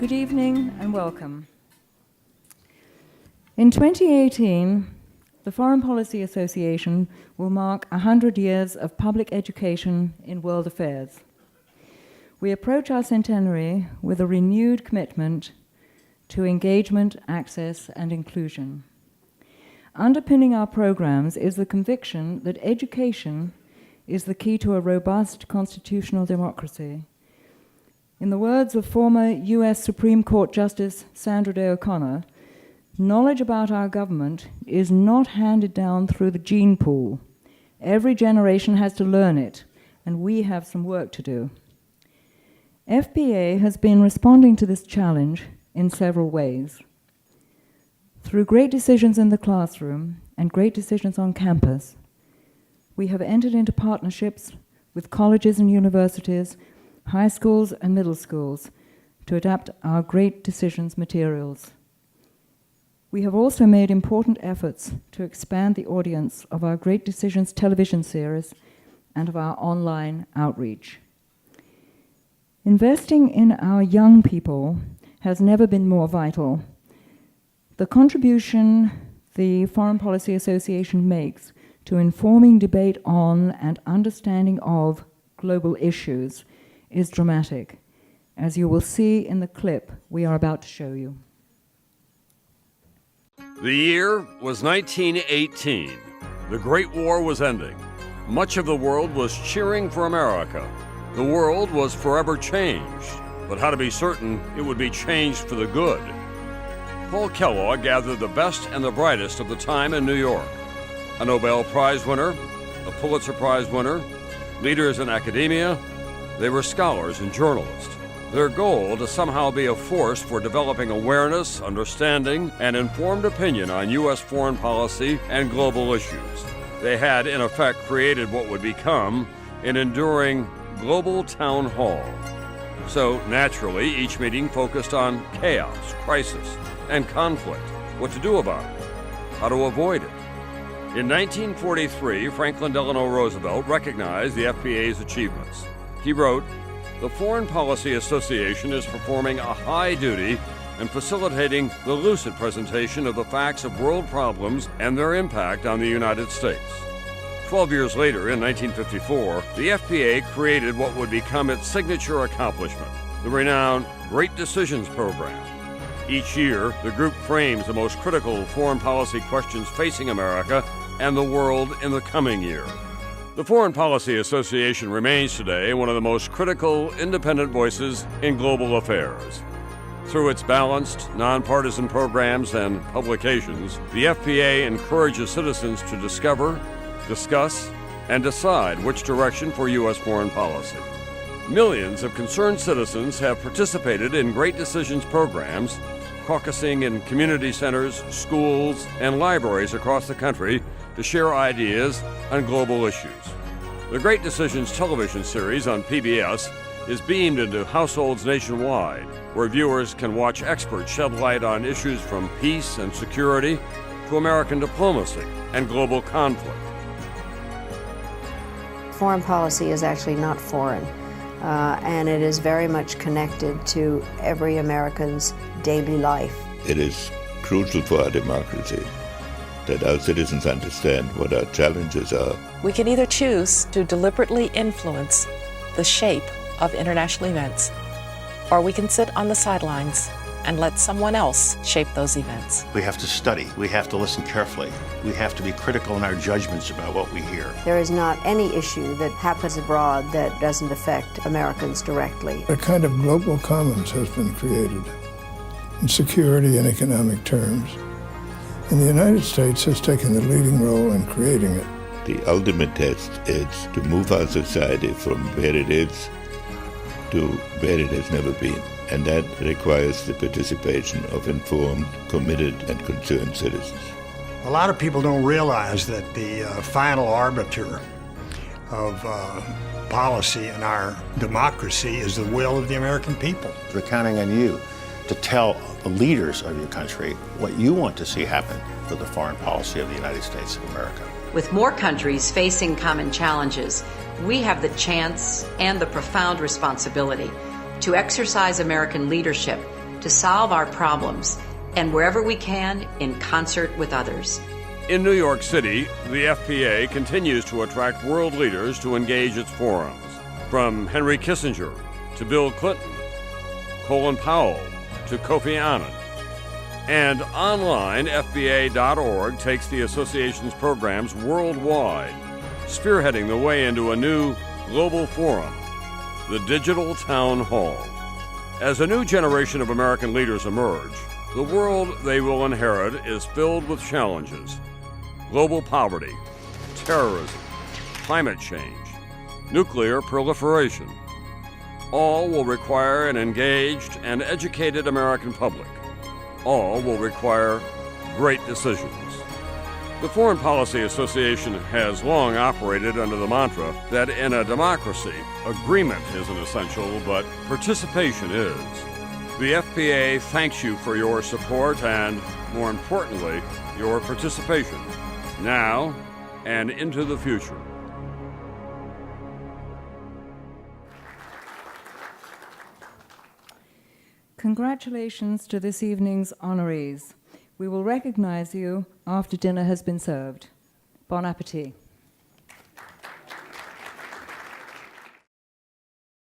Good evening and welcome. In 2018, the Foreign Policy Association will mark 100 years of public education in world affairs. We approach our centenary with a renewed commitment to engagement, access, and inclusion. Underpinning our programs is the conviction that education is the key to a robust constitutional democracy. In the words of former US Supreme Court Justice Sandra Day O'Connor, knowledge about our government is not handed down through the gene pool. Every generation has to learn it, and we have some work to do. FPA has been responding to this challenge in several ways. Through great decisions in the classroom and great decisions on campus, we have entered into partnerships with colleges and universities, high schools and middle schools to adapt our great decisions materials. We have also made important efforts to expand the audience of our Great Decisions television series and of our online outreach. Investing in our young people has never been more vital. The contribution the Foreign Policy Association makes to informing debate on and understanding of global issues is dramatic, as you will see in the clip we are about to show you. The year was 1918. The Great War was ending. Much of the world was cheering for America. The world was forever changed, but how to be certain it would be changed for the good? Paul Kellogg gathered the best and the brightest of the time in New York. A Nobel Prize winner, a Pulitzer Prize winner, leaders in academia. They were scholars and journalists. Their goal to somehow be a force for developing awareness, understanding, and informed opinion on U.S. foreign policy and global issues. They had, in effect, created what would become an enduring global town hall. So, naturally, each meeting focused on chaos, crisis, and conflict, what to do about it, how to avoid it. In 1943, Franklin Delano Roosevelt recognized the FPA's achievements. He wrote, "The Foreign Policy Association is performing a high duty and facilitating the lucid presentation of the facts of world problems and their impact on the United States." 12 years later, in 1954, the FPA created what would become its signature accomplishment, the renowned Great Decisions Program. Each year, the group frames the most critical foreign policy questions facing America and the world in the coming year. The Foreign Policy Association remains today one of the most critical, independent voices in global affairs. Through its balanced, nonpartisan programs and publications, the FPA encourages citizens to discover, discuss, and decide which direction for U.S. foreign policy. Millions of concerned citizens have participated in Great Decisions programs, caucusing in community centers, schools, and libraries across the country to share ideas on global issues. The Great Decisions television series on PBS is beamed into households nationwide, where viewers can watch experts shed light on issues from peace and security to American diplomacy and global conflict. Foreign policy is actually not foreign, and it is very much connected to every American's daily life. It is crucial for our democracy that our citizens understand what our challenges are. We can either choose to deliberately influence the shape of international events, or we can sit on the sidelines and let someone else shape those events. We have to study. We have to listen carefully. We have to be critical in our judgments about what we hear. There is not any issue that happens abroad that doesn't affect Americans directly. A kind of global commons has been created in security and economic terms. And the United States has taken the leading role in creating it. The ultimate test is to move our society from where it is to where it has never been. And that requires the participation of informed, committed, and concerned citizens. A lot of people don't realize that the final arbiter of policy in our democracy is the will of the American people. We're counting on you to tell the leaders of your country what you want to see happen for the foreign policy of the United States of America. With more countries facing common challenges, we have the chance and the profound responsibility to exercise American leadership to solve our problems, and wherever we can, in concert with others. In New York City, the FPA continues to attract world leaders to engage its forums, from Henry Kissinger to Bill Clinton, Colin Powell to Kofi Annan. And online, FPA.org takes the association's programs worldwide, spearheading the way into a new global forum, the Digital Town Hall. As a new generation of American leaders emerge, the world they will inherit is filled with challenges: global poverty, terrorism, climate change, nuclear proliferation. All will require an engaged and educated American public. All will require great decisions. The Foreign Policy Association has long operated under the mantra that in a democracy, agreement isn't essential, but participation is. The FPA thanks you for your support and, more importantly, your participation, now and into the future. Congratulations to this evening's honorees. We will recognize you after dinner has been served. Bon appetit.